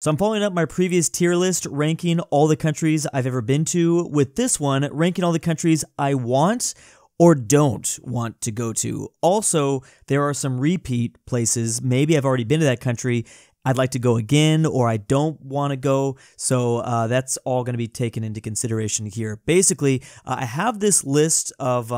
So I'm following up my previous tier list, ranking all the countries I've ever been to, with this one, ranking all the countries I want or don't want to go to. Also, there are some repeat places. Maybe I've already been to that country, I'd like to go again, or I don't want to go. So that's all going to be taken into consideration here. Basically, I have this list of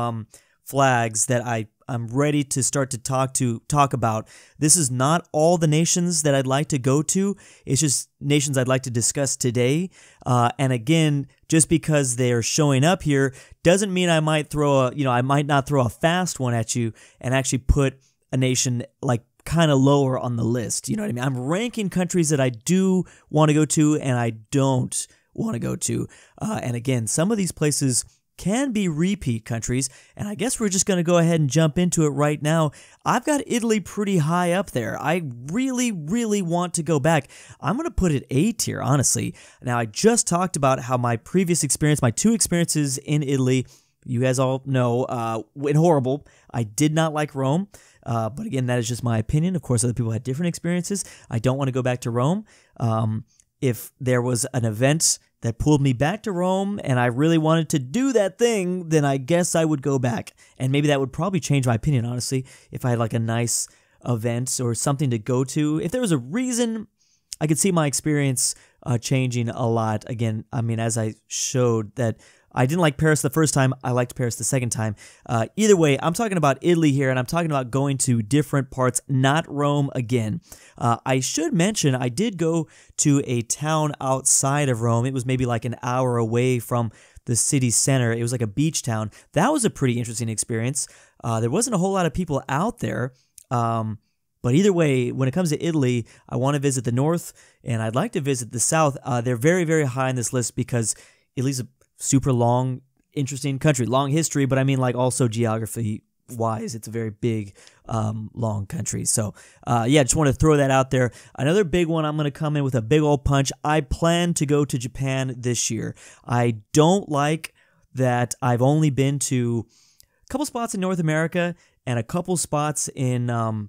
flags that I'm ready to start to talk about. This is not all the nations that I'd like to go to. It's just nations I'd like to discuss today. And again, just because they're showing up here doesn't mean I might I might not throw a fast one at you and actually put a nation like kind of lower on the list. You know what I mean? I'm ranking countries that I do want to go to and I don't want to go to. And again, some of these places can be repeat countries, and I guess we're just going to go ahead and jump into it right now. I've got Italy pretty high up there. I really, really want to go back. I'm going to put it A tier, honestly. Now, I just talked about how my previous experience, my 2 experiences in Italy, you guys all know, went horrible. I did not like Rome. But again, that is just my opinion. Of course, other people had different experiences. I don't want to go back to Rome. If there was an event that pulled me back to Rome and I really wanted to do that thing, then I guess I would go back. And maybe that would probably change my opinion, honestly, if I had like a nice event or something to go to. If there was a reason, I could see my experience changing a lot. Again, I mean, as I showed that I didn't like Paris the first time. I liked Paris the second time. Either way, I'm talking about Italy here, and I'm talking about going to different parts, not Rome again. I should mention I did go to a town outside of Rome. It was maybe like an hour away from the city center. It was like a beach town. That was a pretty interesting experience. There wasn't a whole lot of people out there. But either way, when it comes to Italy, I want to visit the north, and I'd like to visit the south. They're very, very high on this list because Italy's a super long, interesting country. Long history, but I mean like also geography-wise, it's a very big, long country. So, yeah, just want to throw that out there. Another big one, I'm going to come in with a big old punch. I plan to go to Japan this year. I don't like that I've only been to a couple spots in North America and a couple spots in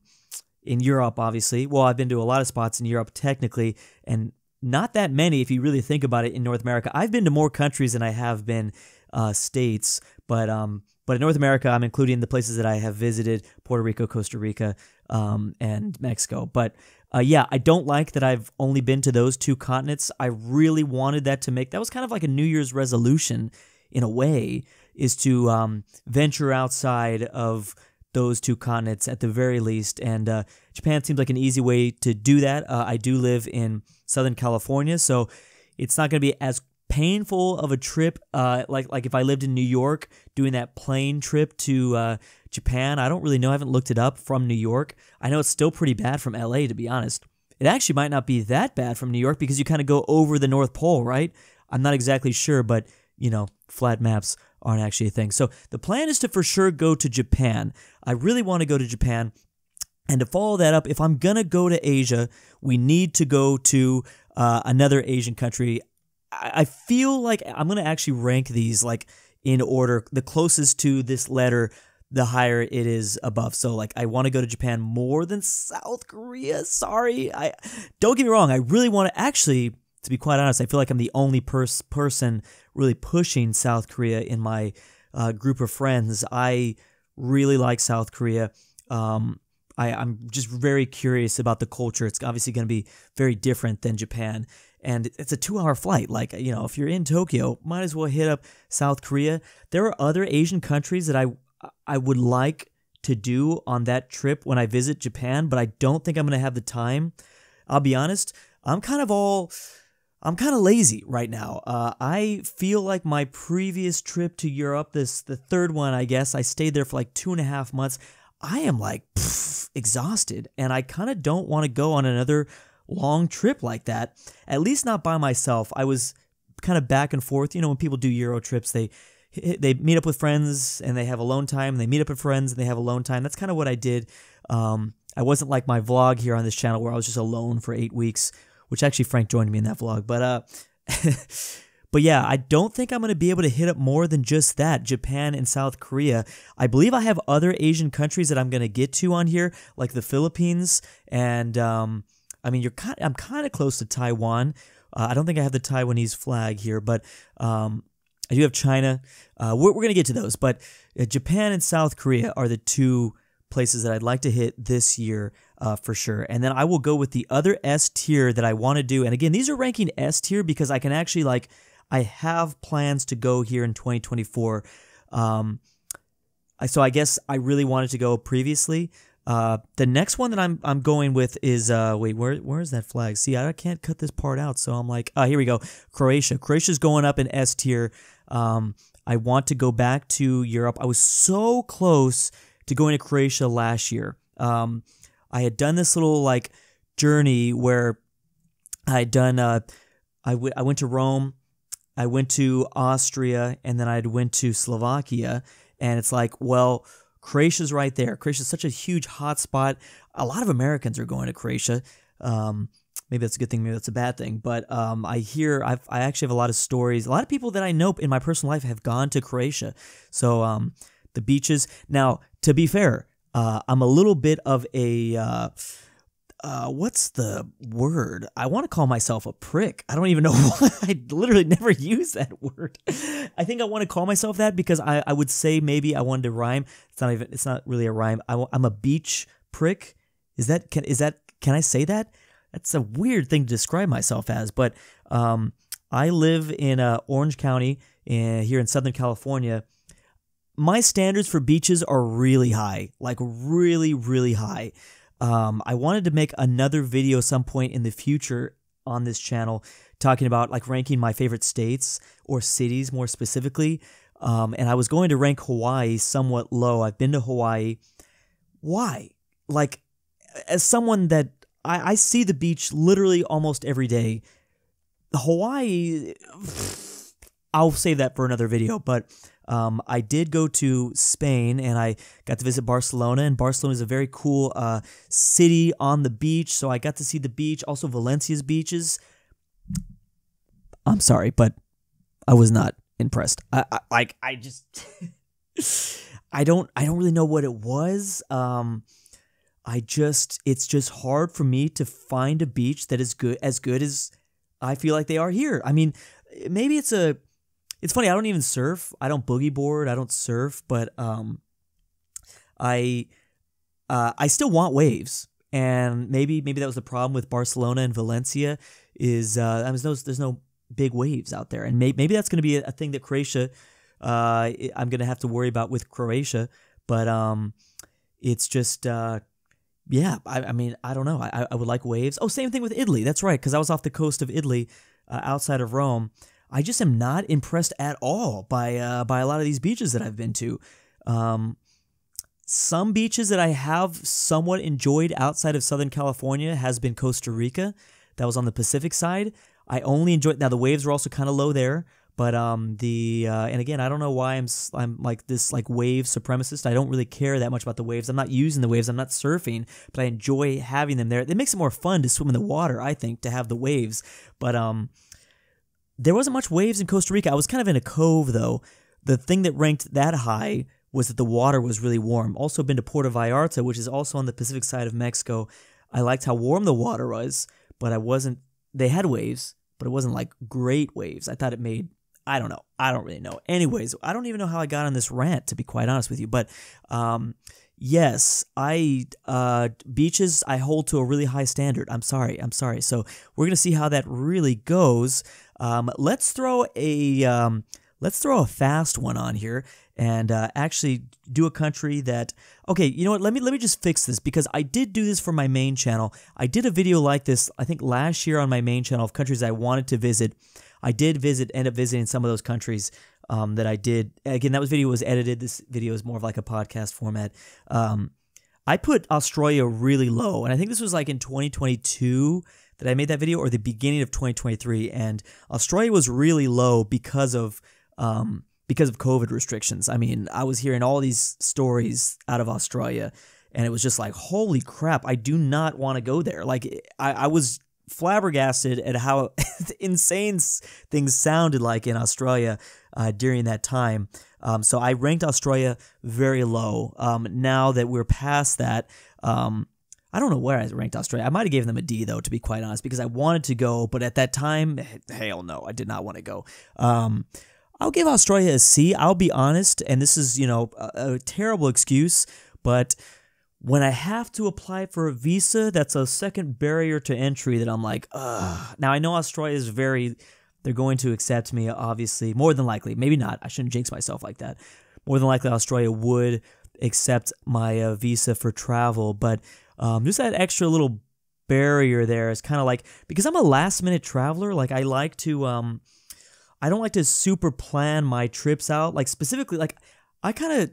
Europe, obviously. Well, I've been to a lot of spots in Europe, technically, and not that many if you really think about it in North America. I've been to more countries than I have been states, but in North America, I'm including the places that I have visited: Puerto Rico, Costa Rica, and Mexico. But yeah, I don't like that I've only been to those 2 continents. I really wanted that was kind of like a New Year's resolution in a way, is to venture outside of those 2 continents at the very least, and Japan seems like an easy way to do that. I do live in Southern California, so it's not going to be as painful of a trip like if I lived in New York, doing that plane trip to Japan. I don't really know. I haven't looked it up from New York. I know it's still pretty bad from LA, to be honest. It actually might not be that bad from New York because you kind of go over the North Pole, right? I'm not exactly sure, but, flat maps aren't actually a thing. So the plan is to for sure go to Japan. I really want to go to Japan. And to follow that up, if I'm going to go to Asia, we need to go to another Asian country. I feel like I'm going to actually rank these like in order. The closest to this letter, the higher it is above. So like I want to go to Japan more than South Korea. Sorry. Don't get me wrong. I really want to actually, to be quite honest, I feel like I'm the only person really pushing South Korea in my group of friends. I really like South Korea. I'm just very curious about the culture. It's obviously going to be very different than Japan. And it's a 2-hour flight. Like, if you're in Tokyo, might as well hit up South Korea. There are other Asian countries that I would like to do on that trip when I visit Japan, but I don't think I'm going to have the time. I'll be honest, I'm kind of lazy right now. I feel like my previous trip to Europe, the 3rd one, I guess, I stayed there for like 2.5 months. I am like exhausted, and I kind of don't want to go on another long trip like that, at least not by myself. I was kind of back and forth. When people do Euro trips, they meet up with friends and they have alone time, and they meet up with friends and they have alone time. That's kind of what I did. I wasn't like my vlog here on this channel where I was just alone for 8 weeks, which actually Frank joined me in that vlog. But yeah, I don't think I'm going to be able to hit up more than just that, Japan and South Korea. I believe I have other Asian countries that I'm going to get to on here, like the Philippines and I mean, I'm kind of close to Taiwan. I don't think I have the Taiwanese flag here, but I do have China. We're going to get to those, but Japan and South Korea are the two places that I'd like to hit this year for sure. And then I will go with the other S tier that I want to do. And again, these are ranking S tier because I can actually I have plans to go here in 2024. So I guess I really wanted to go previously. The next one that I'm going with is wait, where is that flag? See, I can't cut this part out, so I'm like, here we go. Croatia. Croatia's going up in S tier. I want to go back to Europe. I was so close to going to Croatia last year. I had done this little journey where I had done. I went to Rome, I went to Austria, and then I went to Slovakia. And it's like, well, Croatia's right there. Croatia's such a huge hotspot. A lot of Americans are going to Croatia. Maybe that's a good thing, maybe that's a bad thing. But I actually have a lot of stories. A lot of people that I know in my personal life have gone to Croatia. So the beaches. Now, to be fair, I'm a little bit of a... what's the word? I want to call myself a prick. I don't even know why. I literally never use that word. I think I want to call myself that because I would say maybe I wanted to rhyme. It's not really a rhyme. I'm a beach prick. Can I say that? That's a weird thing to describe myself as, but I live in Orange County here in Southern California. My standards for beaches are really high, like really, really high. I wanted to make another video some point in the future on this channel talking about ranking my favorite states or cities more specifically. And I was going to rank Hawaii somewhat low. I've been to Hawaii. Why? As someone that I see the beach literally almost every day, Hawaii, I'll save that for another video, but I did go to Spain and I got to visit Barcelona, and Barcelona is a very cool city on the beach, so I got to see the beach, also Valencia's beaches. I'm sorry, but I was not impressed. I just I don't really know what it was. It's just hard for me to find a beach that is as good as I feel like they are here. I mean, maybe it's funny, I don't even surf. I don't boogie board. I don't surf, but I still want waves. And maybe that was the problem with Barcelona and Valencia is there's no big waves out there. And maybe that's going to be a thing that Croatia I'm going to have to worry about with Croatia. But it's just yeah, I mean, I don't know. I would like waves. Oh, same thing with Italy. That's right, because I was off the coast of Italy outside of Rome. I just am not impressed at all by a lot of these beaches that I've been to. Some beaches that I have somewhat enjoyed outside of Southern California has been Costa Rica. That was on the Pacific side. I only enjoyed. Now the waves were also kind of low there, but and again, I don't know why I'm like this wave supremacist. I don't really care that much about the waves. I'm not using the waves. I'm not surfing, but I enjoy having them there. It makes it more fun to swim in the water, I think, to have the waves. But there wasn't much waves in Costa Rica. I was kind of in a cove, though. The thing that ranked that high was that the water was really warm. Also been to Puerto Vallarta, which is also on the Pacific side of Mexico. I liked how warm the water was, but they had waves, but it wasn't great waves. I thought it made, I don't know. I don't really know. Anyways, I don't even know how I got on this rant, to be quite honest with you. But yes, beaches I hold to a really high standard. I'm sorry. So we're gonna see how that really goes. Let's throw a fast one on here and actually do a country that. Okay, you know what? Let me just fix this because I did do this for my main channel. I did a video like this I think last year on my main channel of countries I wanted to visit. I did end up visiting some of those countries that I did. Again, that video was edited. This video is more of a podcast format. I put Australia really low, and I think this was in 2022 that I made that video, or the beginning of 2023, and Australia was really low because of COVID restrictions. I mean, I was hearing all these stories out of Australia, and it was just holy crap, I do not want to go there. I was flabbergasted at how insane things sounded like in Australia during that time. So I ranked Australia very low. Now that we're past that, I don't know where I ranked Australia. I might have given them a D though, to be quite honest, because I wanted to go, but at that time, hell no, I did not want to go. I'll give Australia a C. I'll be honest, and this is, a terrible excuse, but when I have to apply for a visa, that's a second barrier to entry that I'm like, ugh. Now I know Australia is they're going to accept me, obviously, more than likely. Maybe not. I shouldn't jinx myself like that. More than likely, Australia would accept my visa for travel, but just that extra little barrier there is kind of like, because I'm a last minute traveler, like I like to, I don't like to super plan my trips out, like specifically, like I'm trying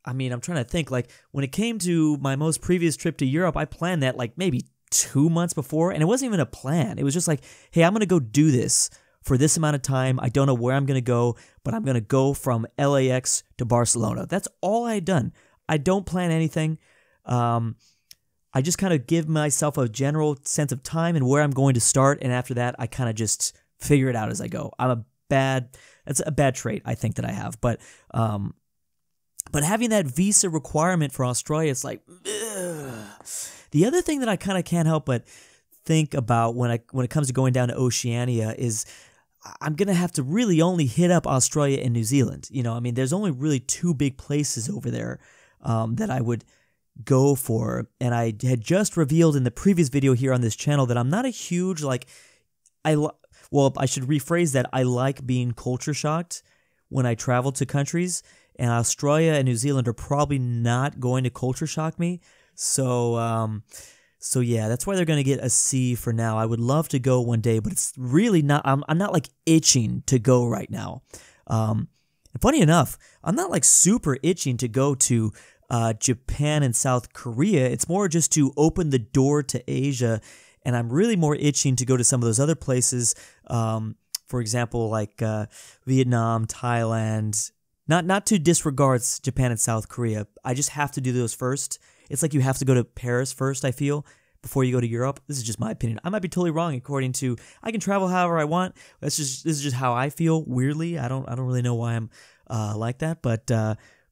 to think, like when it came to my most previous trip to Europe, I planned that like maybe 2 months before, and it wasn't even a plan. It was just like, hey, I'm going to go do this for this amount of time. I don't know where I'm going to go, but I'm going to go from LAX to Barcelona. That's all I had done. I don't plan anything. I just kind of give myself a general sense of time and where I'm going to start, and after that, I kind of just figure it out as I go. That's a bad trait, I think, that I have. But having that visa requirement for Australia, it's like, ugh. The other thing that I kind of can't help but think about when it comes to going down to Oceania is I'm going to have to really only hit up Australia and New Zealand. There's only really 2 big places over there that I would go for. And I had just revealed in the previous video here on this channel that I'm not a huge, I should rephrase that. I like being culture shocked when I travel to countries, and Australia and New Zealand are probably not going to culture shock me. So yeah, that's why they're going to get a C for now. I would love to go one day, but it's really not, I'm not like itching to go right now. And funny enough, I'm not like super itching to go to Japan and South Korea. It's more just to open the door to Asia, and I'm really more itching to go to some of those other places. For example, like Vietnam, Thailand. Not to disregard Japan and South Korea. I just have to do those first. It's like you have to go to Paris first, I feel, before you go to Europe. This is just my opinion. I might be totally wrong. According to, I can travel however I want. This is just how I feel. Weirdly, I don't really know why I'm like that, but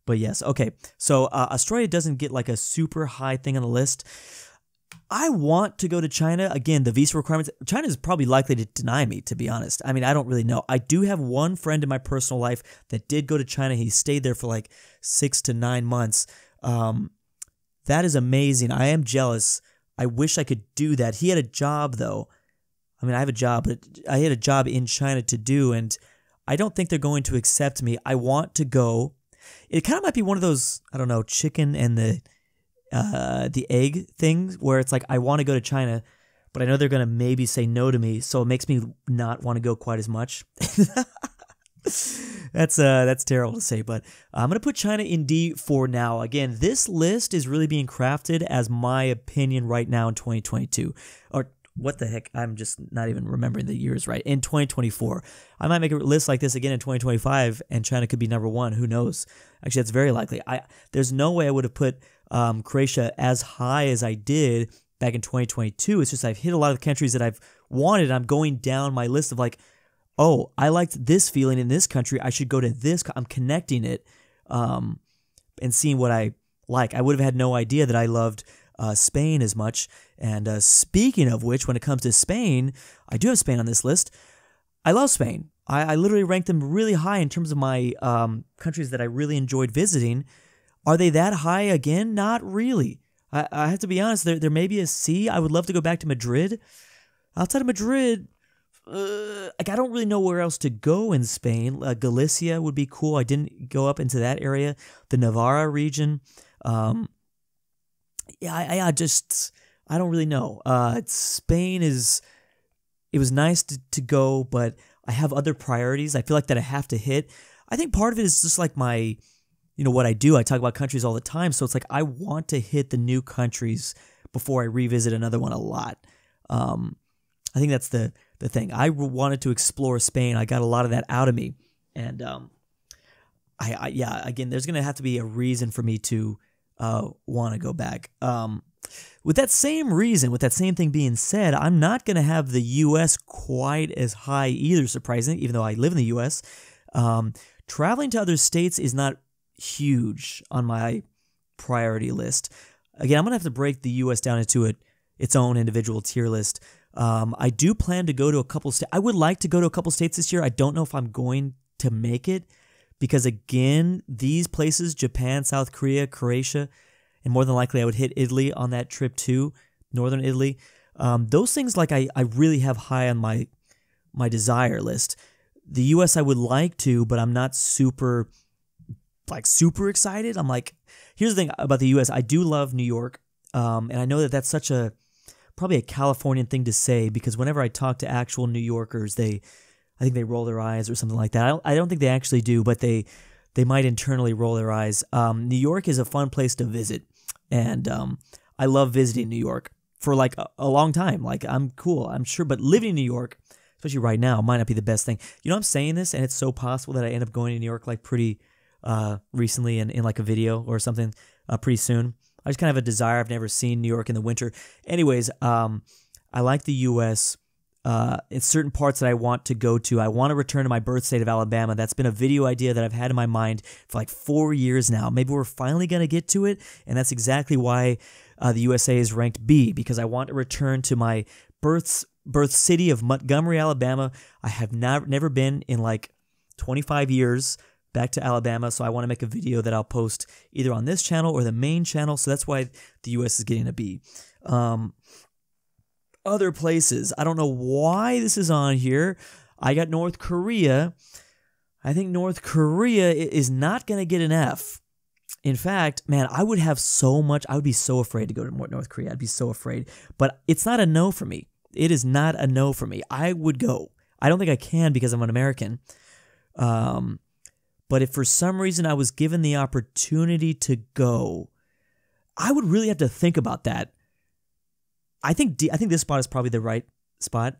yes. Okay, so Australia doesn't get like a super high thing on the list. I want to go to China. Again, the visa requirements, China is probably likely to deny me, to be honest. I don't really know. I do have one friend in my personal life that did go to China. He stayed there for like 6 to 9 months. That is amazing. I am jealous. I wish I could do that. He had a job, though. I have a job, but I had a job in China to do, and I don't think they're going to accept me. I want to go. It kind of might be one of those, I don't know, chicken and the egg things, where it's like, I want to go to China, but I know they're going to maybe say no to me, so it makes me not want to go quite as much. That's terrible to say, but I'm going to put China in D for now. Again, this list is really being crafted as my opinion right now in 2022. Or what the heck, I'm just not even remembering the years right. In 2024. I might make a list like this again in 2025, and China could be number 1. Who knows? Actually, that's very likely. There's no way I would have put Croatia as high as I did back in 2022. It's just I've hit a lot of the countries that I've wanted. I'm going down my list of like, oh, I liked this feeling in this country. I should go to this. I'm connecting it and seeing what I like. I would have had no idea that I loved Spain as much. And speaking of which, when it comes to Spain, I do have Spain on this list. I love Spain. I literally ranked them really high in terms of my countries that I really enjoyed visiting. Are they that high again? Not really. I have to be honest. There may be a C. I would love to go back to Madrid. Outside of Madrid, I don't really know where else to go in Spain. Galicia would be cool. I didn't go up into that area. The Navarra region. I don't really know. Spain it was nice to go, but I have other priorities. I feel like that I have to hit. I think part of it is just like my, what I do. I talk about countries all the time, so it's like I want to hit the new countries before I revisit another one a lot. I think that's the thing. I wanted to explore Spain. I got a lot of that out of me, and again, there's gonna have to be a reason for me to want to go back. With that same reason, with that same thing being said, I'm not gonna have the U.S. quite as high either. Surprisingly, even though I live in the U.S., traveling to other states is not huge on my priority list. Again, I'm going to have to break the U.S. down into its own individual tier list. I do plan to go to a couple states. I would like to go to a couple states this year. I don't know if I'm going to make it because, again, these places, Japan, South Korea, Croatia, and more than likely I would hit Italy on that trip too, northern Italy. Those things like I really have high on my desire list. The U.S. I would like to, but I'm not super excited. I'm like, here's the thing about the U.S. I do love New York, and I know that that's probably a Californian thing to say because whenever I talk to actual New Yorkers, I think they roll their eyes or something like that. I don't think they actually do, but they might internally roll their eyes. New York is a fun place to visit, and I love visiting New York for like a long time. Like I'm cool, I'm sure, but living in New York, especially right now, might not be the best thing. You know, I'm saying this, and it's so possible that I end up going to New York like pretty recently in like a video or something pretty soon. I just kind of have a desire. I've never seen New York in the winter. Anyways, I like the U.S. It's certain parts that I want to go to. I want to return to my birth state of Alabama. That's been a video idea that I've had in my mind for like 4 years now. Maybe we're finally going to get to it, and that's exactly why the USA is ranked B, because I want to return to my birth city of Montgomery, Alabama. I have never been in like 25 years back to Alabama, so I want to make a video that I'll post either on this channel or the main channel, so that's why the U.S. is getting a B. Other places, I don't know why this is on here. I got North Korea. I think North Korea is not going to get an F. In fact, man, I would be so afraid to go to North Korea. I'd be so afraid. But it's not a no for me. It is not a no for me. I would go. I don't think I can because I'm an American. But if for some reason I was given the opportunity to go, I would really have to think about that. I think this spot is probably the right spot.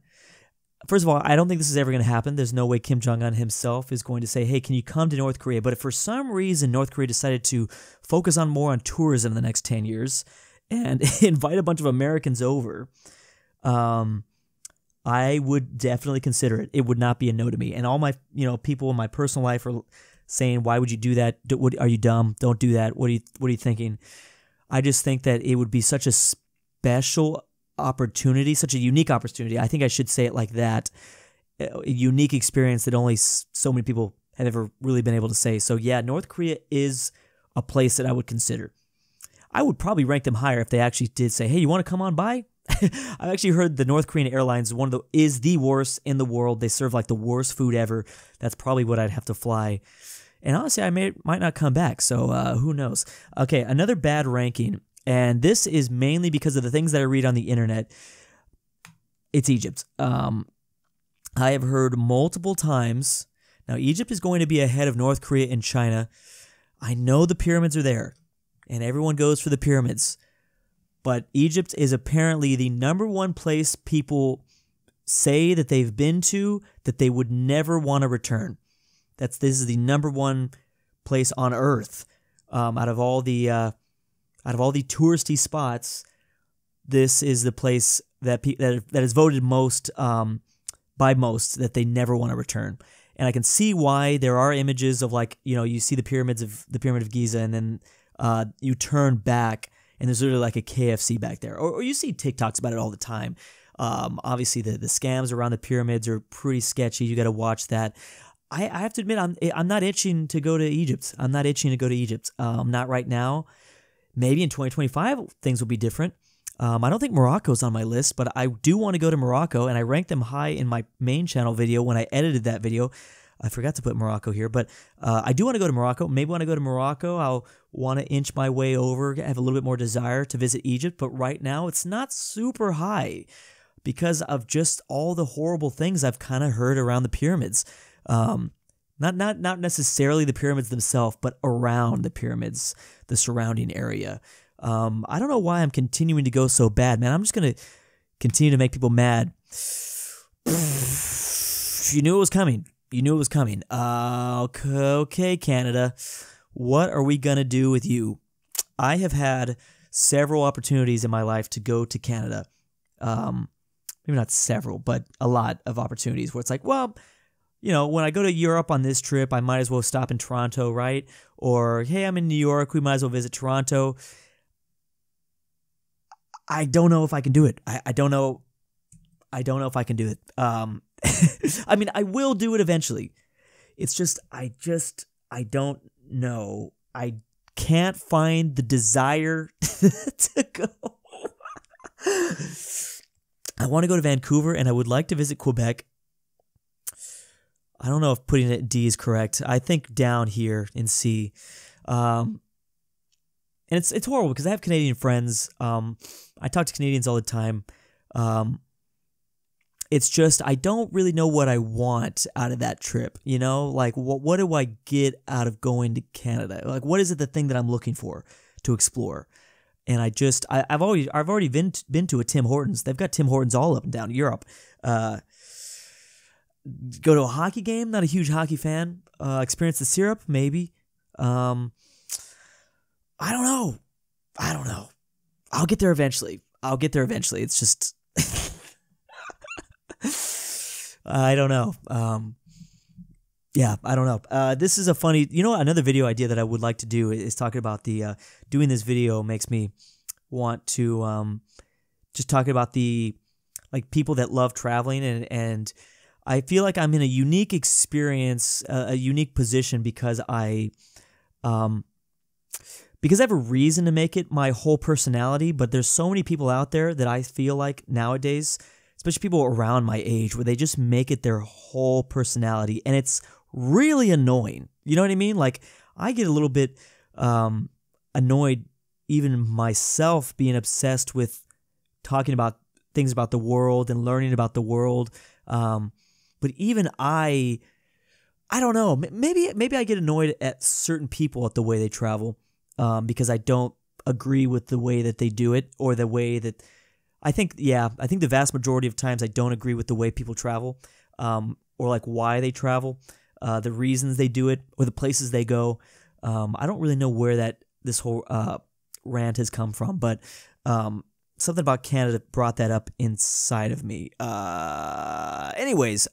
First of all, I don't think this is ever going to happen. There's no way Kim Jong-un himself is going to say, hey, can you come to North Korea? But if for some reason North Korea decided to focus more on tourism in the next 10 years and invite a bunch of Americans over, I would definitely consider it. It would not be a no to me. And all my people in my personal life are saying, why would you do that? Are you dumb? Don't do that. What are you thinking? I just think that it would be such a special opportunity, such a unique opportunity. I think I should say it like that. A unique experience that only so many people have ever really been able to say. So yeah, North Korea is a place that I would consider. I would probably rank them higher if they actually did say, hey, you want to come on by? I've actually heard the North Korean Airlines is the worst in the world. They serve like the worst food ever. That's probably what I'd have to fly. And honestly, I might not come back. So who knows? Okay, another bad ranking. And this is mainly because of the things that I read on the internet. It's Egypt. I have heard multiple times. Now, Egypt is going to be ahead of North Korea and China. I know the pyramids are there, and everyone goes for the pyramids. But Egypt is apparently the number one place people say that they've been to that they would never want to return. This is the number one place on earth out of all the touristy spots. This is the place that is voted most by most that they never want to return. And I can see why. There are images of you see the Pyramid of Giza, and then you turn back and there's literally like a KFC back there. Or you see TikToks about it all the time. Obviously the scams around the pyramids are pretty sketchy. You got to watch that. I have to admit, I'm not itching to go to Egypt. I'm not itching to go to Egypt. Not right now. Maybe in 2025 things will be different. I don't think Morocco's on my list, but I do want to go to Morocco, and I ranked them high in my main channel video when I edited that video. I forgot to put Morocco here, but I do want to go to Morocco. Maybe when I go to Morocco, I'll want to inch my way over, have a little bit more desire to visit Egypt, but right now it's not super high because of just all the horrible things I've kind of heard around the pyramids. Not necessarily the pyramids themselves, but around the pyramids, the surrounding area. I don't know why I'm continuing to go so bad, man. I'm just going to continue to make people mad. You knew it was coming. Okay, Canada. What are we going to do with you? I have had several opportunities in my life to go to Canada. Maybe not several, but a lot of opportunities where it's like, well, when I go to Europe on this trip, I might as well stop in Toronto, right? Or, hey, I'm in New York, we might as well visit Toronto. I don't know if I can do it. I don't know. I don't know if I can do it. I mean, I will do it eventually. It's just, I don't know. I can't find the desire to go. I want to go to Vancouver, and I would like to visit Quebec. I don't know if putting it in D is correct. I think down here in C. And it's horrible because I have Canadian friends. I talk to Canadians all the time. It's just I don't really know what I want out of that trip. You know, like what do I get out of going to Canada? Like, what is it the thing that I'm looking for to explore? And I've already been to a Tim Hortons. They've got Tim Hortons all up and down Europe. Go to a hockey game. Not a huge hockey fan. Experience the syrup, maybe. I don't know. I'll get there eventually. It's just I don't know. Yeah, I don't know. This is a funny, another video idea that I would like to do is talking about the, doing this video makes me want to, just talk about the, like, people that love traveling, and I feel like I'm in a unique experience, a unique position because I have a reason to make it my whole personality, but there's so many people out there that I feel like nowadays, especially people around my age, where they just make it their whole personality, and it's really annoying. You know what I mean? Like, I get a little bit annoyed even myself being obsessed with talking about things about the world and learning about the world. But even I don't know, maybe I get annoyed at certain people at the way they travel because I don't agree with the way that they do it, or the way that I think the vast majority of times I don't agree with the way people travel, or like why they travel, the reasons they do it, or the places they go. I don't really know where this whole rant has come from, but something about Canada brought that up inside of me. Anyways,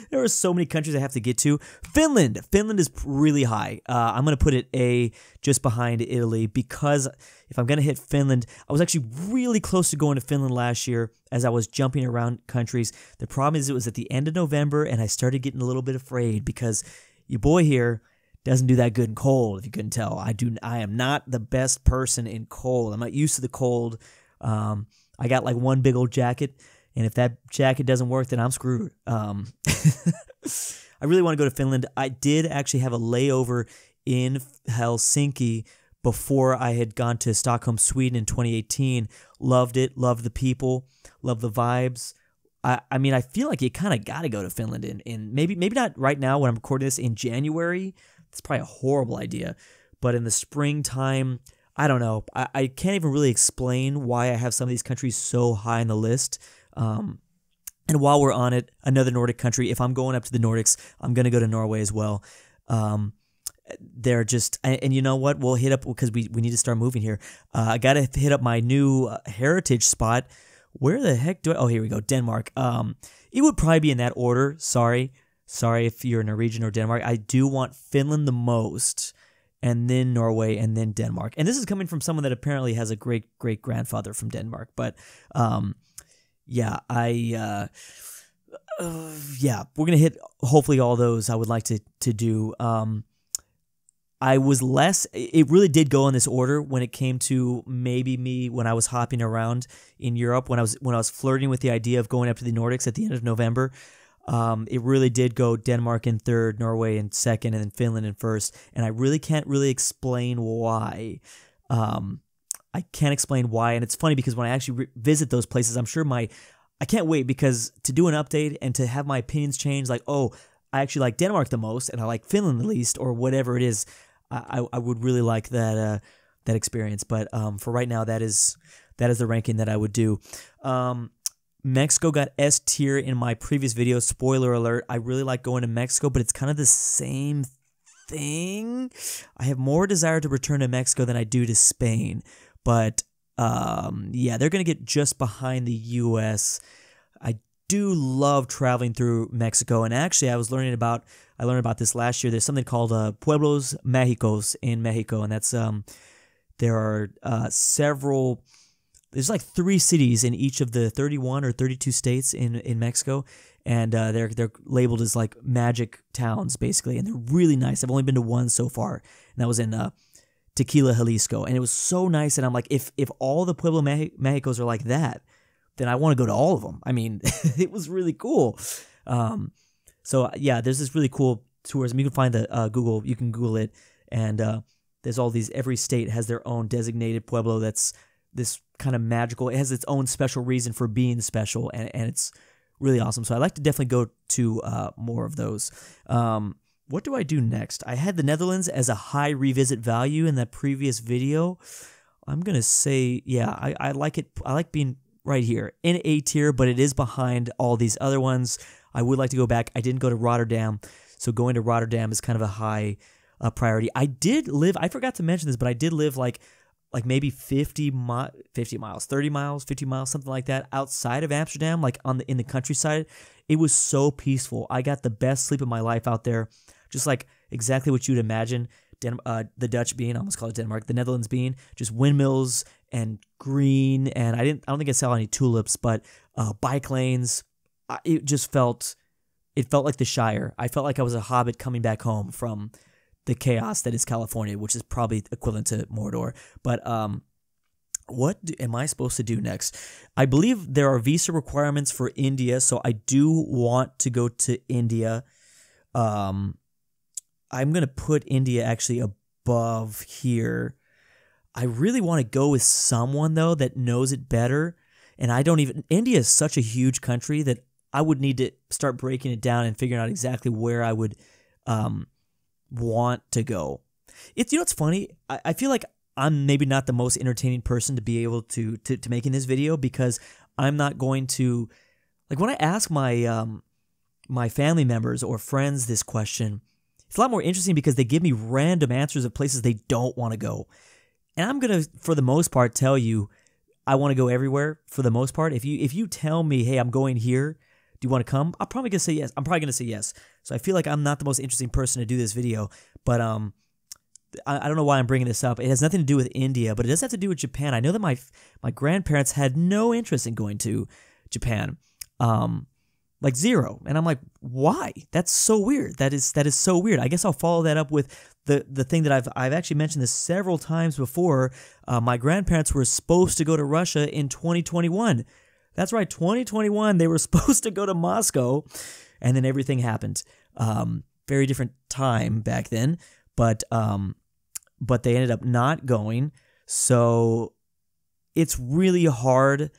there are so many countries I have to get to. Finland is really high. I'm going to put it A, just behind Italy, because if I'm going to hit Finland, I was actually really close to going to Finland last year as I was jumping around countries. The problem is it was at the end of November, and I started getting a little bit afraid because your boy here doesn't do that good in cold, if you couldn't tell. I am not the best person in cold. I'm not used to the cold. I got like one big old jacket, and if that jacket doesn't work, then I'm screwed. I really want to go to Finland. I did actually have a layover in Helsinki before I had gone to Stockholm, Sweden in 2018. Loved it. Loved the people. Loved the vibes. I mean, I feel like you kind of got to go to Finland in maybe not right now when I'm recording this in January. It's probably a horrible idea. But in the springtime, I don't know. I can't even really explain why I have some of these countries so high on the list. And while we're on it, another Nordic country. If I'm going up to the Nordics, I'm going to go to Norway as well. They're just, and you know what? We'll hit up, because we need to start moving here. I got to hit up my new heritage spot. Where the heck do I, oh, here we go, Denmark. It would probably be in that order. Sorry if you're Norwegian or Denmark. I do want Finland the most, and then Norway, and then Denmark. And this is coming from someone that apparently has a great-great-grandfather from Denmark. But, yeah, we're going to hit hopefully all those I would like to do. It really did go in this order when it came to maybe me when I was hopping around in Europe, when I was flirting with the idea of going up to the Nordics at the end of November. It really did go Denmark in third, Norway in second, and then Finland in first. And I really can't really explain why. I can't explain why. And it's funny because when I actually visit those places, I'm sure I can't wait, because to do an update and to have my opinions change, like, oh, I actually like Denmark the most and I like Finland the least, or whatever it is. I would really like that experience. But for right now, that is the ranking that I would do. Mexico got S tier in my previous video. Spoiler alert, I really like going to Mexico, but it's kind of the same thing. I have more desire to return to Mexico than I do to Spain. But yeah, they're going to get just behind the U.S. I do love traveling through Mexico, and actually I learned about this last year. There's something called Pueblos Mágicos in Mexico, and that's There are several. There's like 3 cities in each of the 31 or 32 states in Mexico, and they're labeled as like magic towns basically, and they're really nice. I've only been to one so far, and that was in Tequila, Jalisco, and it was so nice. And I'm like, if all the Pueblo Mexicos are like that, then I want to go to all of them. I mean, it was really cool. So yeah, there's this really cool tourism. You can find the Google. You can Google it, and there's all these. Every state has their own designated pueblo that's this kind of magical. It has its own special reason for being special, and it's really awesome. So I like to definitely go to more of those. What do I do next? I had the Netherlands as a high revisit value in that previous video. I'm gonna say, yeah, I like it. I like being right here in A tier, but it is behind all these other ones. I would like to go back. I didn't go to Rotterdam, so going to Rotterdam is kind of a high priority. I did live. I forgot to mention this, but I did live like maybe 50 miles, 30 miles, 50 miles, something like that, outside of Amsterdam, like in the countryside. It was so peaceful. I got the best sleep of my life out there, just like exactly what you'd imagine. The Dutch being, I almost called it Denmark, the Netherlands being, just windmills and green, and I don't think I saw any tulips, but bike lanes. It felt like the Shire. I felt like I was a hobbit coming back home from the chaos that is California, which is probably equivalent to Mordor. But what am I supposed to do next? I believe there are visa requirements for India, so I do want to go to India. I'm going to put India actually above here. I really want to go with someone, though, that knows it better. And India is such a huge country that I would need to start breaking it down and figuring out exactly where I would want to go. It's funny. I feel like I'm maybe not the most entertaining person to be able to making this video, because I'm not going to, like, when I ask my my family members or friends this question, it's a lot more interesting because they give me random answers of places they don't want to go. And I'm going to, for the most part, tell you I want to go everywhere for the most part. If you tell me, hey, I'm going here, do you want to come? I'm probably going to say yes. So I feel like I'm not the most interesting person to do this video, but I don't know why I'm bringing this up. It has nothing to do with India, but it does have to do with Japan. I know that my grandparents had no interest in going to Japan, like zero. And I'm like, why? That's so weird. That is so weird. I guess I'll follow that up with the thing that I've actually mentioned this several times before. My grandparents were supposed to go to Russia in 2021. That's right, 2021. They were supposed to go to Moscow, and then everything happened. Very different time back then, but they ended up not going. So it's really hard,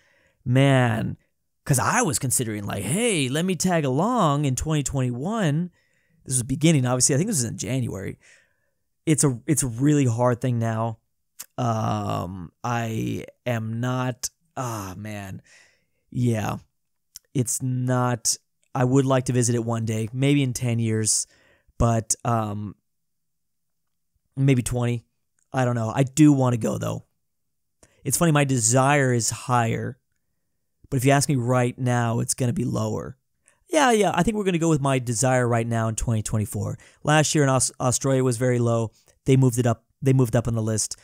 man, because I was considering, like, hey, let me tag along in 2021. This was the beginning, obviously. I think this was in January. It's a really hard thing now. I am not. Man. Yeah, it's not. I would like to visit it one day, maybe in 10 years, but maybe 20. I don't know. I do want to go, though. It's funny, my desire is higher, but if you ask me right now, it's going to be lower. Yeah, I think we're going to go with my desire right now in 2024. Last year in Australia was very low. They moved it up. They moved up on the list.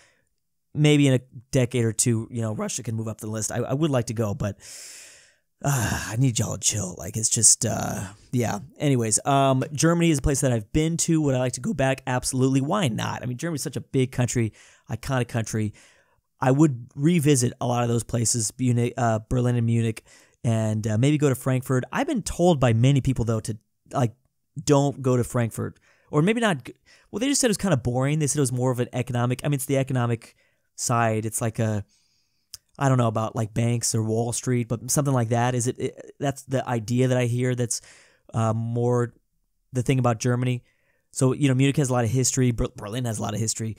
Maybe in a decade or two, Russia can move up the list. I would like to go, but I need y'all to chill. Like, it's just, yeah. Anyways, Germany is a place that I've been to. Would I like to go back? Absolutely. Why not? I mean, Germany's such a big country, iconic country. I would revisit a lot of those places, Berlin and Munich, and maybe go to Frankfurt. I've been told by many people, though, to, like, don't go to Frankfurt. Or maybe not. Well, they just said it was kind of boring. They said it was more of an economic. I mean, it's the economic side. It's like I don't know about like banks or Wall Street, but something like that. That's the idea that I hear. That's more the thing about Germany. So, Munich has a lot of history. Berlin has a lot of history.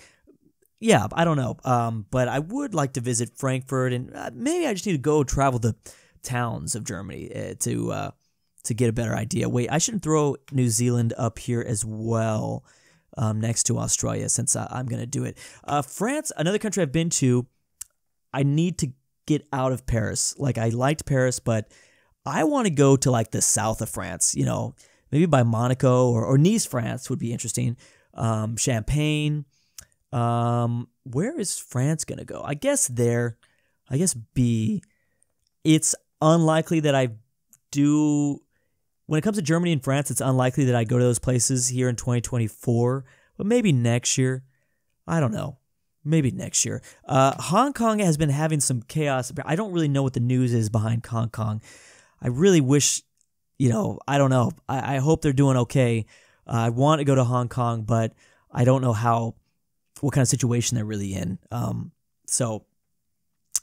Yeah, I don't know. But I would like to visit Frankfurt, and maybe I just need to go travel the towns of Germany to get a better idea. Wait, I shouldn't throw New Zealand up here as well, next to Australia, since I'm going to do it. France, another country I've been to. I need to get out of Paris. Like, I liked Paris, but I want to go to, like, the south of France, maybe by Monaco or Nice, France would be interesting. Champagne, where is France going to go? I guess there. I guess B. It's unlikely that I do. When it comes to Germany and France, it's unlikely that I go to those places here in 2024, but maybe next year. I don't know. Maybe next year. Hong Kong has been having some chaos. I don't really know what the news is behind Hong Kong. I really wish, I don't know. I hope they're doing okay. I want to go to Hong Kong, but I don't know what kind of situation they're really in. So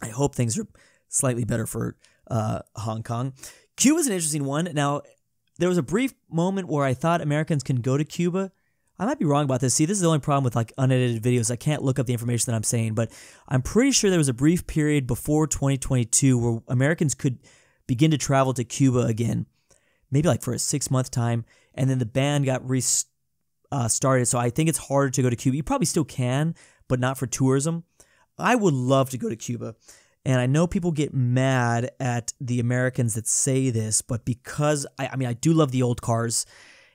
I hope things are slightly better for Hong Kong. Cuba's an interesting one. Now, there was a brief moment where I thought Americans can go to Cuba. I might be wrong about this. See, this is the only problem with unedited videos. I can't look up the information that I'm saying, but I'm pretty sure there was a brief period before 2022 where Americans could begin to travel to Cuba again, maybe for a 6-month time, and then the ban got started. So I think it's harder to go to Cuba. You probably still can, but not for tourism. I would love to go to Cuba. And I know people get mad at the Americans that say this, but because I do love the old cars,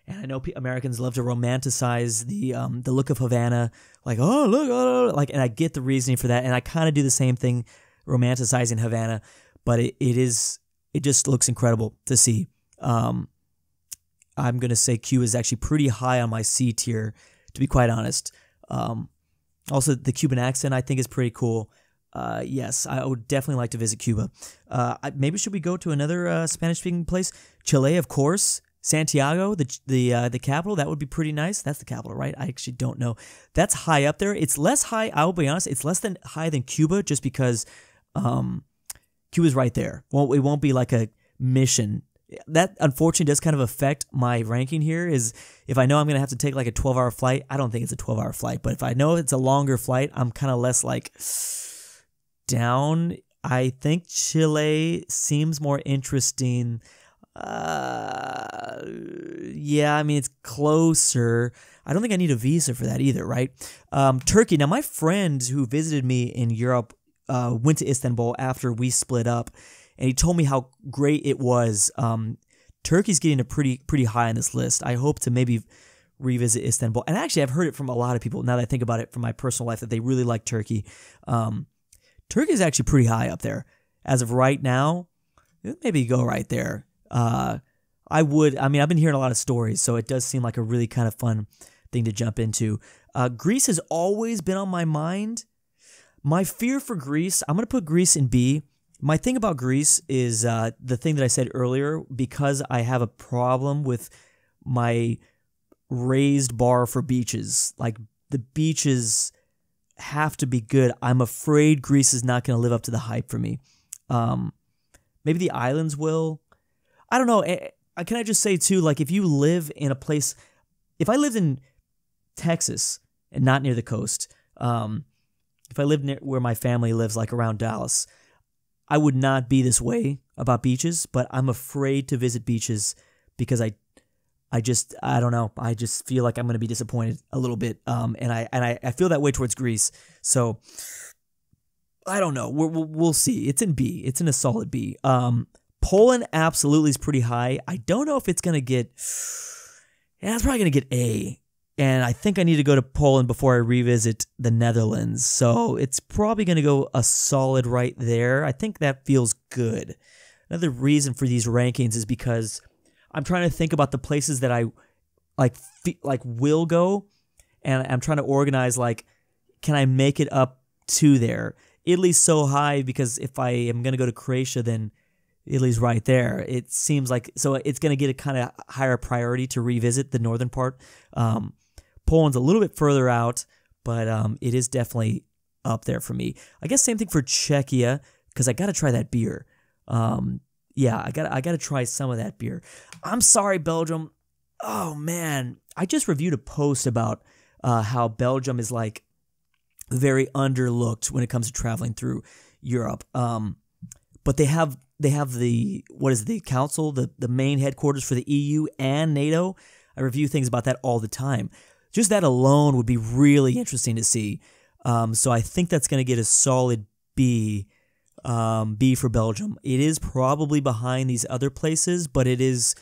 and I know Americans love to romanticize the look of Havana, oh look, and I get the reasoning for that, and I kind of do the same thing, romanticizing Havana, but it just looks incredible to see. I'm gonna say Cuba is actually pretty high on my C tier, to be quite honest. Also, the Cuban accent I think is pretty cool. Yes, I would definitely like to visit Cuba. Maybe should we go to another Spanish-speaking place? Chile, of course. Santiago, the capital, that would be pretty nice. That's the capital, right? I actually don't know. That's high up there. It's less high, I will be honest, it's less than high than Cuba just because Cuba's right there. It won't be like a mission. That unfortunately does kind of affect my ranking here, is if I know I'm going to have to take a 12-hour flight. I don't think it's a 12-hour flight, but if I know it's a longer flight, I'm kind of less down. I think Chile seems more interesting. It's closer. I don't think I need a visa for that either, right? Turkey. Now, my friend who visited me in Europe went to Istanbul after we split up, and he told me how great it was. Turkey's getting a pretty high on this list. I hope to maybe revisit Istanbul. And actually, I've heard it from a lot of people, now that I think about it from my personal life, that they really like Turkey. Turkey is actually pretty high up there. As of right now, maybe go right there. I've been hearing a lot of stories, so it does seem like a really kind of fun thing to jump into. Greece has always been on my mind. My fear for Greece, I'm going to put Greece in B. My thing about Greece is the thing that I said earlier, because I have a problem with my raised bar for beaches. The beaches have to be good. I'm afraid Greece is not going to live up to the hype for me. Maybe the islands will. I don't know. Can I just say too, if you live in a place, if I lived in Texas and not near the coast, if I lived near where my family lives, around Dallas, I would not be this way about beaches, but I'm afraid to visit beaches because I don't know. I just feel like I'm going to be disappointed a little bit. And I feel that way towards Greece. So I don't know. We'll see. It's in B. It's in a solid B. Poland absolutely is pretty high. I don't know if it's going to get, it's probably going to get A. And I think I need to go to Poland before I revisit the Netherlands. So it's probably going to go a solid right there. I think that feels good. Another reason for these rankings is because I'm trying to think about the places that I will go, and I'm trying to organize can I make it up to there? Italy's so high because if I am going to go to Croatia, then Italy's right there. It seems so it's going to get a kind of higher priority to revisit the northern part. Poland's a little bit further out, but it is definitely up there for me. I guess same thing for Czechia, because I got to try that beer. I got to try some of that beer. I'm sorry, Belgium. Oh man, I just reviewed a post about how Belgium is very underlooked when it comes to traveling through Europe. But they have the council, the main headquarters for the EU and NATO. I review things about that all the time. Just that alone would be really interesting to see. So I think that's going to get a solid B. B for Belgium. It is probably behind these other places, but it is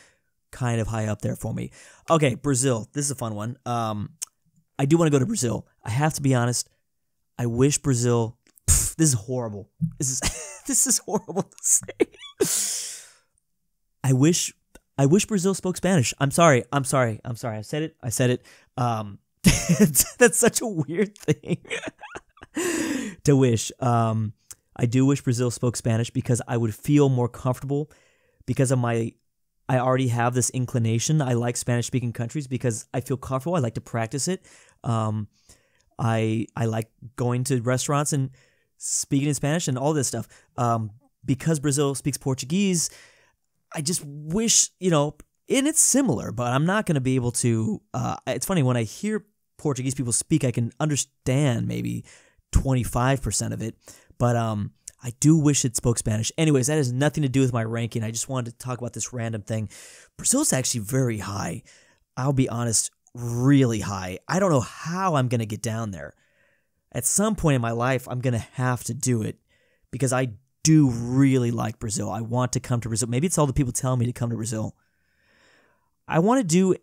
kind of high up there for me. Okay, Brazil. This is a fun one. I do want to go to Brazil. I have to be honest. I wish Brazil. This is horrible. This is this is horrible to say. I wish Brazil spoke Spanish. I'm sorry. I said it. That's such a weird thing to wish. I do wish Brazil spoke Spanish because I would feel more comfortable because of I already have this inclination. I like Spanish-speaking countries because I feel comfortable. I like to practice it. I like going to restaurants and speaking in Spanish and all this stuff. Because Brazil speaks Portuguese, I just wish, and it's similar, but I'm not going to be able to. It's funny, when I hear Portuguese people speak, I can understand maybe 25% of it, but I do wish it spoke Spanish. Anyways, that has nothing to do with my ranking. I just wanted to talk about this random thing. Brazil's actually very high. I'll be honest, really high. I don't know how I'm going to get down there. At some point in my life, I'm going to have to do it because I do really like Brazil. I want to come to Brazil. Maybe it's all the people telling me to come to Brazil. I want to do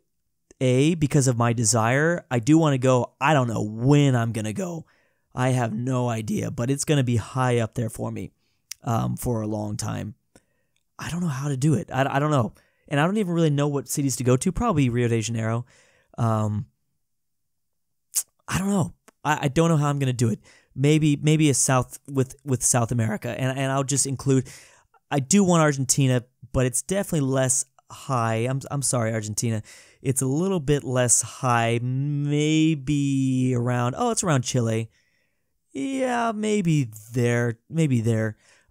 because of my desire. I do want to go. I don't know when I'm going to go. I have no idea, but it's going to be high up there for me for a long time. I don't know how to do it. I don't know. And I don't even really know what cities to go to. Probably Rio de Janeiro. I don't know. I don't know how I'm going to do it. Maybe a South with South America. And I'll just include, I do want Argentina, but it's definitely less high. I'm sorry, Argentina. It's a little bit less high. Maybe around, it's around Chile. Yeah, maybe there.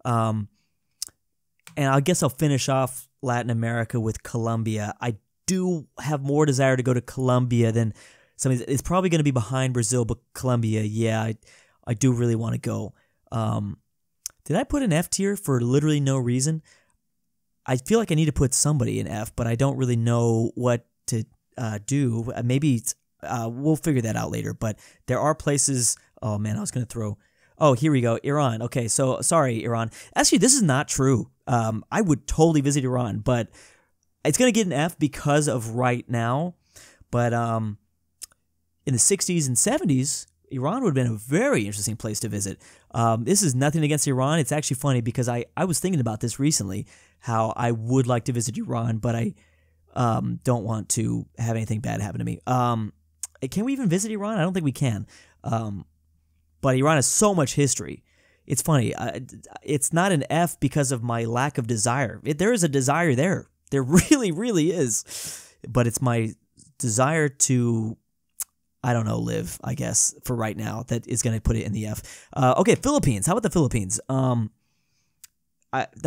And I guess I'll finish off Latin America with Colombia. I do have more desire to go to Colombia than something. It's probably going to be behind Brazil, but Colombia, yeah, I do really want to go. Did I put an F tier for literally no reason? I feel like I need to put somebody in F, but I don't really know what to do. Maybe we'll figure that out later. But there are places. Oh man, I was going to throw. Oh, here we go. Iran. Okay, so sorry, Iran. Actually, this is not true. I would totally visit Iran, but it's going to get an F because of right now. But in the 60s and 70s, Iran would have been a very interesting place to visit. This is nothing against Iran. It's actually funny because I was thinking about this recently, how I would like to visit Iran, but I don't want to have anything bad happen to me. Can we even visit Iran? I don't think we can. But Iran has so much history. It's funny. It's not an F because of my lack of desire. There is a desire there. There really, really is. But it's my desire to, I don't know, live, I guess, for right now that is going to put it in the F. Okay, Philippines. How about the Philippines? Now,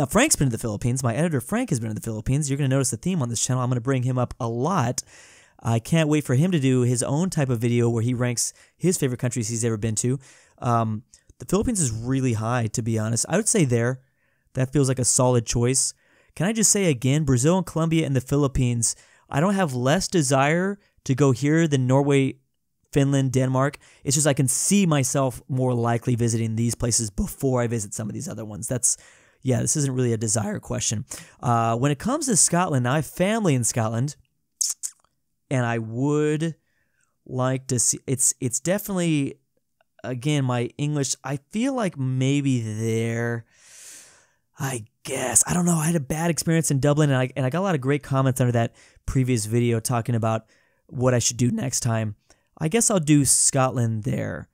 Frank's been to the Philippines. My editor, Frank, has been to the Philippines. You're going to notice the theme on this channel. I'm going to bring him up a lot. I can't wait for him to do his own type of video where he ranks his favorite countries he's ever been to. The Philippines is really high, to be honest. I would say there. That feels like a solid choice. Can I just say again, Brazil and Colombia and the Philippines, I don't have less desire to go here than Norway, Finland, Denmark. It's just I can see myself more likely visiting these places before I visit some of these other ones. This isn't really a desire question. When it comes to Scotland, now I have family in Scotland, and I would like to see. It's definitely, again, my English. I feel like maybe there. I guess I don't know. I had a bad experience in Dublin, and I got a lot of great comments under that previous video talking about what I should do next time. I guess I'll do Scotland there.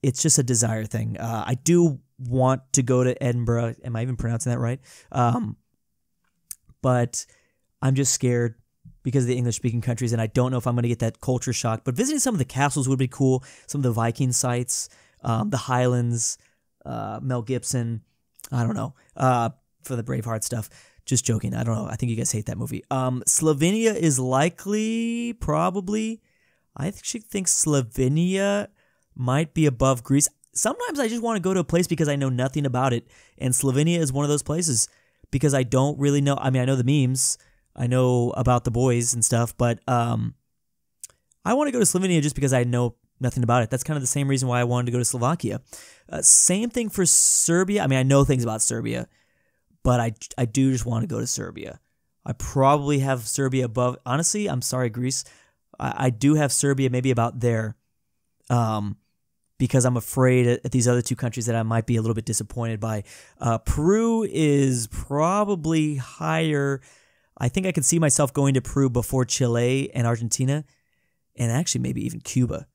It's just a desire thing. I do want to go to Edinburgh. Am I even pronouncing that right? But I'm just scared because of the English-speaking countries, and I don't know if I'm going to get that culture shock. But visiting some of the castles would be cool. Some of the Viking sites, the Highlands, Mel Gibson. I don't know. For the Braveheart stuff. Just joking. I don't know. I think you guys hate that movie. Slovenia is likely, probably. I actually think Slovenia might be above Greece. Sometimes I just want to go to a place because I know nothing about it. And Slovenia is one of those places because I don't really know. I mean, I know the memes. I know about the boys and stuff. But I want to go to Slovenia just because I know nothing about it. That's kind of the same reason why I wanted to go to Slovakia. Same thing for Serbia. I mean, I know things about Serbia, but I do just want to go to Serbia. I probably have Serbia above. Honestly, I'm sorry, Greece. I do have Serbia maybe about there. because I'm afraid at these other two countries that I might be a little bit disappointed by. Peru is probably higher. I think I can see myself going to Peru before Chile and Argentina, and actually maybe even Cuba.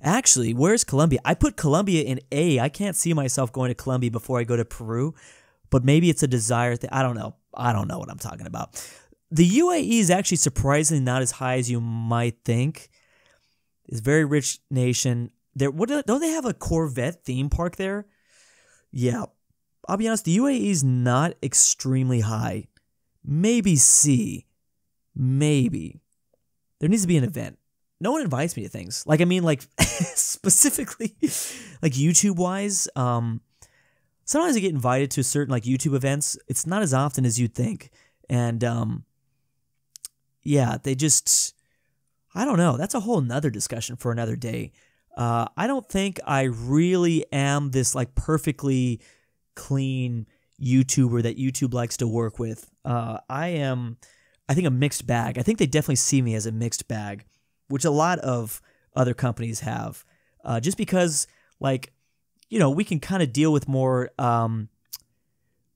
Actually, where's Colombia? I put Colombia in A. I can't see myself going to Colombia before I go to Peru, but maybe it's a desire thing. I don't know. I don't know what I'm talking about. The UAE is actually surprisingly not as high as you might think. It's a very rich nation. Don't they have a Corvette theme park there? Yeah. I'll be honest, the UAE is not extremely high. Maybe C. Maybe. There needs to be an event. No one invites me to things. Like, I mean, like, specifically, like, YouTube-wise, sometimes I get invited to certain, like, YouTube events. It's not as often as you'd think. And, yeah, they just, I don't know. That's a whole nother discussion for another day. I don't think I really am this, like, perfectly clean YouTuber that YouTube likes to work with. I am, I think, a mixed bag. I think they definitely see me as a mixed bag, which a lot of other companies have. Just because, like, you know, we can kind of deal with more,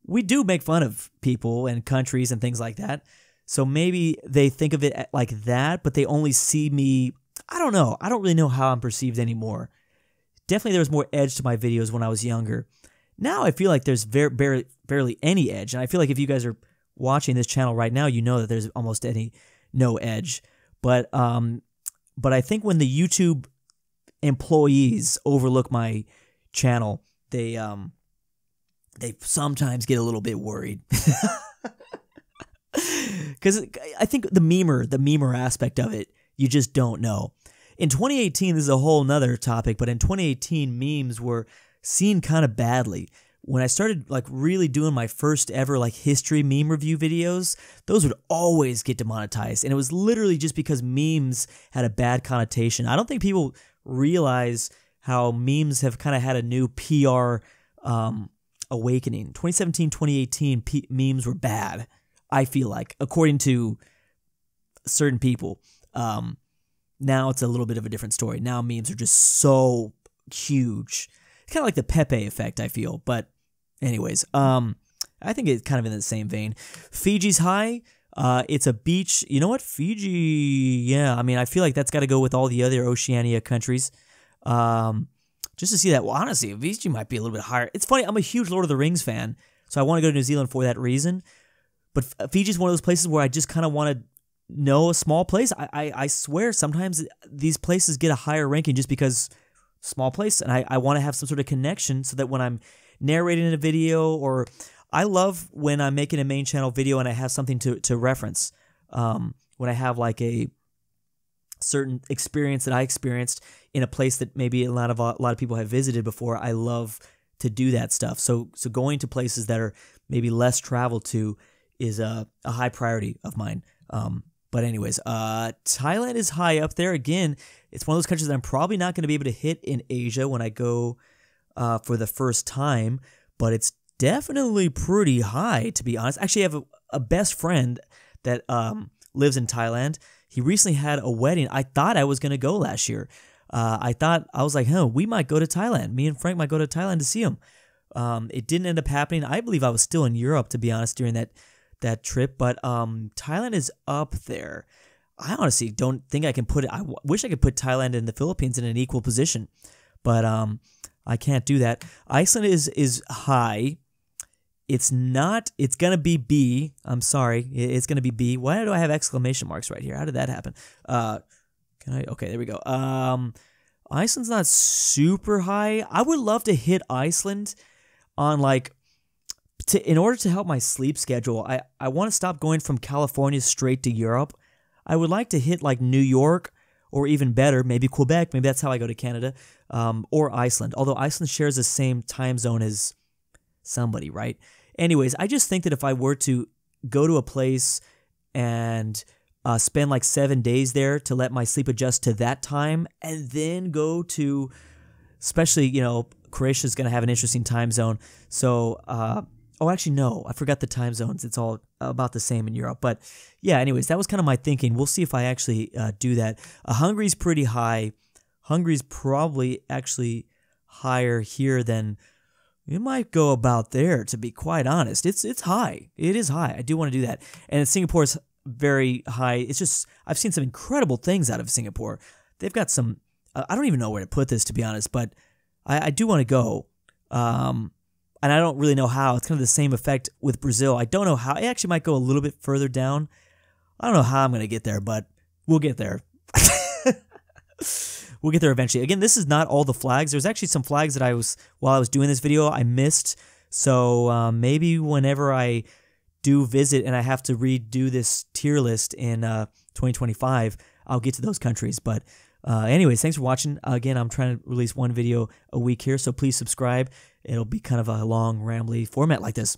we do make fun of people and countries and things like that. So maybe they think of it like that, but they only see me, I don't know. I don't really know how I'm perceived anymore. Definitely there was more edge to my videos when I was younger. Now I feel like there's barely any edge. And I feel like if you guys are watching this channel right now, you know that there's almost no edge. But I think when the YouTube employees overlook my channel, they sometimes get a little bit worried. Because I think the memer aspect of it, you just don't know. In 2018, this is a whole nother topic, but in 2018, memes were seen kind of badly. When I started, like, really doing my first ever, like, history meme review videos, those would always get demonetized. And it was literally just because memes had a bad connotation. I don't think people realize how memes have kind of had a new PR awakening. 2017, 2018, memes were bad, I feel like, according to certain people. Now it's a little bit of a different story. Now memes are just so huge. It's kind of like the Pepe effect, I feel. But anyways, I think it's kind of in the same vein. Fiji's high. It's a beach. You know what? Fiji, yeah. I mean, I feel like that's got to go with all the other Oceania countries. Just to see that. Well, honestly, Fiji might be a little bit higher. It's funny. I'm a huge Lord of the Rings fan, so I want to go to New Zealand for that reason. But Fiji's one of those places where I just kind of want to know a small place. I swear sometimes these places get a higher ranking just because small place, and I want to have some sort of connection so that when I'm narrating a video, or I love when I'm making a main channel video and I have something to reference. When I have like a certain experience that I experienced in a place that maybe a lot of people have visited before, I love to do that stuff. So going to places that are maybe less traveled to is a high priority of mine. But anyways, Thailand is high up there. Again, it's one of those countries that I'm probably not going to be able to hit in Asia when I go for the first time, but it's definitely pretty high, to be honest. Actually, I have a best friend that lives in Thailand. He recently had a wedding. I thought I was going to go last year. I was like, we might go to Thailand. Me and Frank might go to Thailand to see him. It didn't end up happening. I believe I was still in Europe, to be honest, during that trip, but Thailand is up there. I honestly don't think I can put it. I wish I could put Thailand and the Philippines in an equal position, but I can't do that. Iceland is high. It's not. It's gonna be B. I'm sorry. It's gonna be B. Why do I have exclamation marks right here? How did that happen? Okay, there we go. Iceland's not super high. I would love to hit Iceland on like. In order to help my sleep schedule, I want to stop going from California straight to Europe. I would like to hit like New York, or even better, maybe Quebec. Maybe that's how I go to Canada, or Iceland. Although Iceland shares the same time zone as somebody, right? Anyways, I just think that if I were to go to a place and spend like 7 days there to let my sleep adjust to that time, and then go to, especially, Croatia's going to have an interesting time zone. So, oh, actually, no. I forgot the time zones. It's all about the same in Europe. But yeah, anyways, that was kind of my thinking. We'll see if I actually do that. Hungary's pretty high. Hungary's probably actually higher here than it might go about there, to be quite honest. It's high. It is high. I do want to do that. And Singapore is very high. It's just, I've seen some incredible things out of Singapore. They've got some, I don't even know where to put this, to be honest, but I do want to go. And I don't really know how. It's kind of the same effect with Brazil. I don't know how. It actually might go a little bit further down. I don't know how I'm going to get there, but we'll get there. We'll get there eventually. Again, this is not all the flags. There's actually some flags that while I was doing this video, I missed. So maybe whenever I do visit and I have to redo this tier list in 2025, I'll get to those countries. But anyways, thanks for watching. Again, I'm trying to release one video a week here, so please subscribe. It'll be kind of a long, rambly format like this.